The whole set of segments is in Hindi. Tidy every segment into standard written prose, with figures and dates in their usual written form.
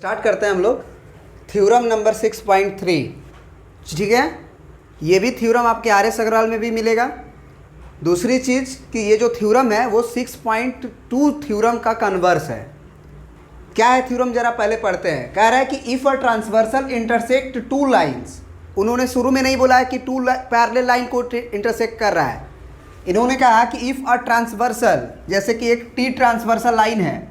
स्टार्ट करते हैं हम लोग थ्योरम नंबर 6.3। ठीक है, ये भी थ्योरम आपके आर.एस. अग्रवाल में भी मिलेगा। दूसरी चीज़ कि ये जो थ्योरम है वो 6.2 थ्योरम का कन्वर्स है। क्या है थ्योरम, जरा पहले पढ़ते हैं। कह रहा है कि if a transversal intersect two lines, उन्होंने शुरू में नहीं बोला है कि टू पैरेलल लाइन को इंटरसेक्ट कर रहा है। इन्होंने कहा कि इफ़ अ ट्रांसवर्सल, जैसे कि एक टी ट्रांसवर्सल लाइन है,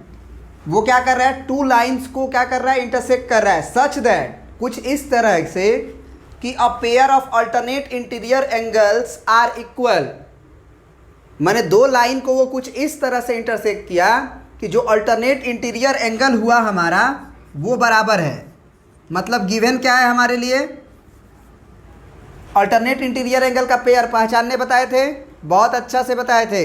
वो क्या कर रहा है, टू लाइंस को क्या कर रहा है, इंटरसेक्ट कर रहा है। सच दैट, कुछ इस तरह से कि a pair of alternate interior angles are equal. मैंने दो लाइन को वो कुछ इस तरह से इंटरसेक्ट किया कि जो अल्टरनेट इंटीरियर एंगल हुआ हमारा वो बराबर है। मतलब गिवन क्या है हमारे लिए, अल्टरनेट इंटीरियर एंगल का पेयर पहचानने बताए थे, बहुत अच्छा से बताए थे।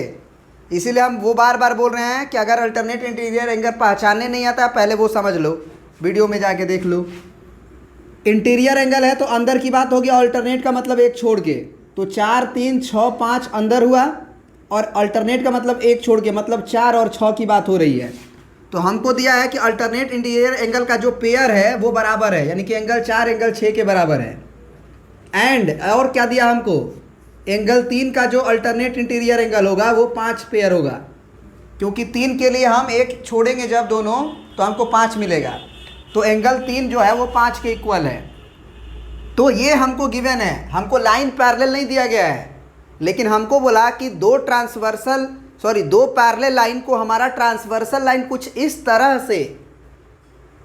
इसीलिए हम वो बार बार बोल रहे हैं कि अगर अल्टरनेट इंटीरियर एंगल पहचानने नहीं आता पहले वो समझ लो, वीडियो में जाके देख लो। इंटीरियर एंगल है तो अंदर की बात होगी, अल्टरनेट का मतलब एक छोड़ के, तो 4 3 6 5 अंदर हुआ, और अल्टरनेट का मतलब एक छोड़ के, मतलब 4 और 6 की बात हो रही है। तो हमको दिया है कि अल्टरनेट इंटीरियर एंगल का जो पेयर है वो बराबर है, यानी कि एंगल 4 एंगल 6 के बराबर है। एंड और क्या दिया हमको, एंगल 3 का जो अल्टरनेट इंटीरियर एंगल होगा वो 5 पेयर होगा, क्योंकि 3 के लिए हम एक छोड़ेंगे जब दोनों तो हमको 5 मिलेगा। तो एंगल 3 जो है वो 5 के इक्वल है। तो ये हमको गिवन है, हमको लाइन पैरेलल नहीं दिया गया है, लेकिन हमको बोला कि दो पैरेलल लाइन को हमारा ट्रांसवर्सल लाइन कुछ इस तरह से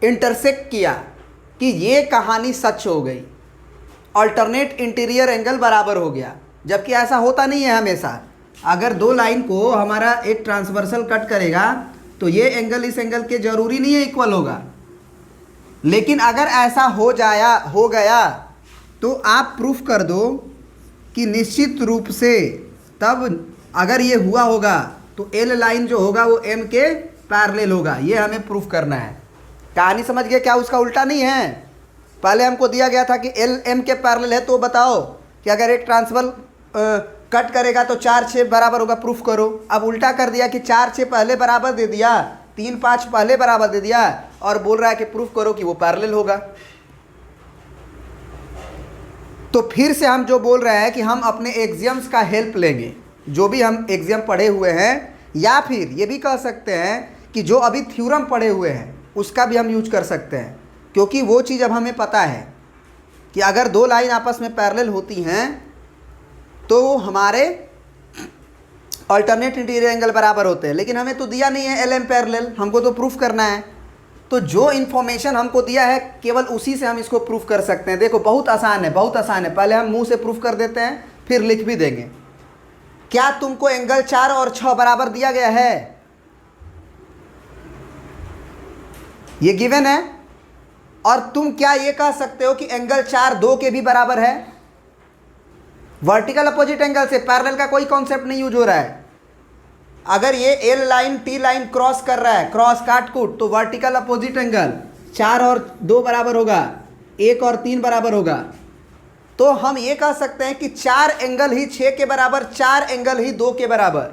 इंटरसेक्ट किया कि ये कहानी सच हो गई, अल्टरनेट इंटीरियर एंगल बराबर हो गया। जबकि ऐसा होता नहीं है हमेशा। अगर दो लाइन को हमारा एक ट्रांसवर्सल कट करेगा तो ये एंगल इस एंगल के जरूरी नहीं है इक्वल होगा, लेकिन अगर ऐसा हो गया तो आप प्रूफ कर दो कि निश्चित रूप से तब अगर ये हुआ होगा तो एल लाइन जो होगा वो एम के पैरेलल होगा। ये हमें प्रूफ करना है। कहानी समझ गए क्या, उसका उल्टा नहीं है। पहले हमको दिया गया था कि एल एम के पैरेलल है, तो बताओ कि अगर एक ट्रांसवर्सल कट करेगा तो 4 6 बराबर होगा, प्रूफ करो। अब उल्टा कर दिया कि 4 6 पहले बराबर दे दिया, 3 5 पहले बराबर दे दिया, और बोल रहा है कि प्रूफ करो कि वो पैरेलल होगा। तो फिर से हम जो बोल रहे हैं कि हम अपने एक्सियम्स का हेल्प लेंगे, जो भी हम एक्सियम पढ़े हुए हैं, या फिर ये भी कह सकते हैं कि जो अभी थ्योरम पढ़े हुए हैं उसका भी हम यूज कर सकते हैं, क्योंकि वो चीज़ अब हमें पता है कि अगर दो लाइन आपस में पैरेलल होती हैं तो हमारे अल्टरनेट इंटीरियर एंगल बराबर होते हैं। लेकिन हमें तो दिया नहीं है एल एम पैरेलल, हमको तो प्रूफ करना है। तो जो इन्फॉर्मेशन हमको दिया है केवल उसी से हम इसको प्रूफ कर सकते हैं। देखो बहुत आसान है, बहुत आसान है। पहले हम मुंह से प्रूफ कर देते हैं, फिर लिख भी देंगे। क्या तुमको एंगल 4 और 6 बराबर दिया गया है? ये गिवन है। और तुम क्या ये कह सकते हो कि एंगल 4 2 के भी बराबर है? वर्टिकल अपोजिट एंगल से पैरेलल का कोई कॉन्सेप्ट नहीं यूज हो रहा है। अगर ये L line T line cross कर रहा है, क्रॉस काटकूट, तो वर्टिकल अपोजिट एंगल 4 और 2 बराबर होगा, 1 और 3 बराबर होगा। तो हम ये कह सकते हैं कि 4 एंगल ही 6 के बराबर, 4 एंगल ही 2 के बराबर।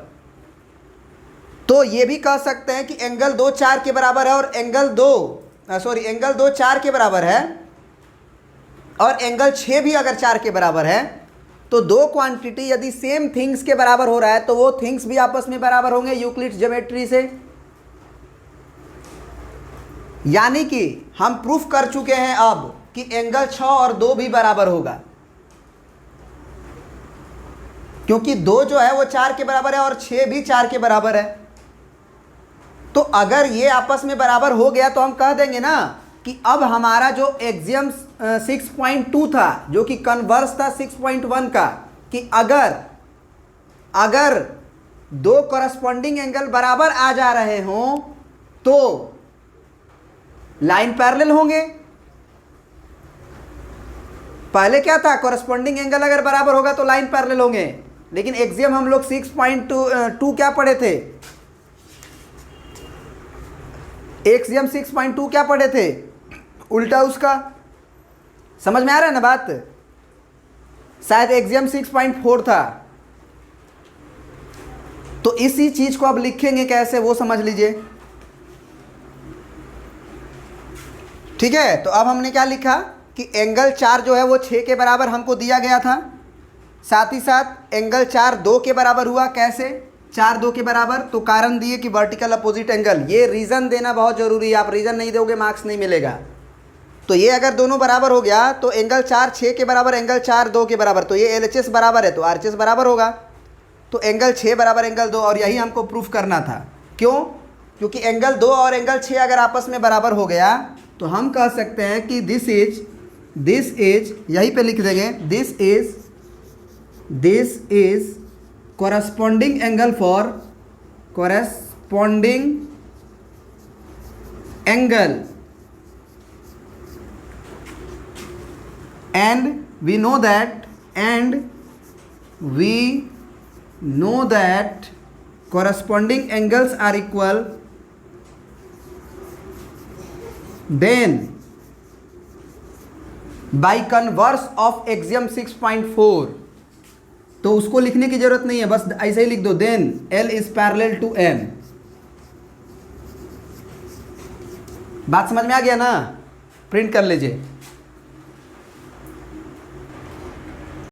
तो ये भी कह सकते हैं कि एंगल 2 4 के बराबर है, और एंगल 2 4 के बराबर है, और एंगल 6 भी अगर 4 के बराबर है, तो दो क्वांटिटी यदि सेम थिंग्स के बराबर हो रहा है तो वो थिंग्स भी आपस में बराबर होंगे यूक्लिड्स ज्योमेट्री से। यानी कि हम प्रूफ कर चुके हैं अब कि एंगल 6 और 2 भी बराबर होगा, क्योंकि 2 जो है वो 4 के बराबर है और 6 भी 4 के बराबर है। तो अगर ये आपस में बराबर हो गया तो हम कह देंगे ना कि अब हमारा जो एक्सियम 6.2 था, जो कि कन्वर्स था 6.1 का, कि अगर दो कॉरस्पॉन्डिंग एंगल बराबर आ जा रहे हों तो लाइन पैरेलल होंगे। पहले क्या था, कॉरस्पॉन्डिंग एंगल अगर बराबर होगा तो लाइन पैरेलल होंगे। लेकिन एक्सियम हम लोग 6.2 क्या पढ़े थे, एक्सियम 6.2 क्या पढ़े थे, उल्टा उसका। समझ में आ रहा है ना बात? शायद एक्सियम 6.4 था। तो इसी चीज को अब लिखेंगे कैसे वो समझ लीजिए। ठीक है, तो अब हमने क्या लिखा कि एंगल 4 जो है वो 6 के बराबर हमको दिया गया था, साथ ही साथ एंगल 4 2 के बराबर हुआ। कैसे 4 2 के बराबर? तो कारण दिए कि वर्टिकल अपोजिट एंगल। ये रीज़न देना बहुत ज़रूरी है, आप रीज़न नहीं दोगे मार्क्स नहीं मिलेगा। तो ये अगर दोनों बराबर हो गया तो एंगल 4 6 के बराबर, एंगल 4 2 के बराबर, तो ये LHS बराबर है तो RHS बराबर होगा। तो एंगल 6 बराबर एंगल 2, और यही हमको प्रूफ करना था। क्यों? क्योंकि एंगल 2 और एंगल 6 अगर आपस में बराबर हो गया तो हम कह सकते हैं कि दिस इज यहीं पे लिख देंगे, this is corresponding angle for corresponding angle, and we know that corresponding angles are equal, then by converse of axiom 6.4, तो उसको लिखने की जरूरत नहीं है, बस ऐसे ही लिख दो, then L is parallel to M। बात समझ में आ गया ना? प्रिंट कर लीजिए।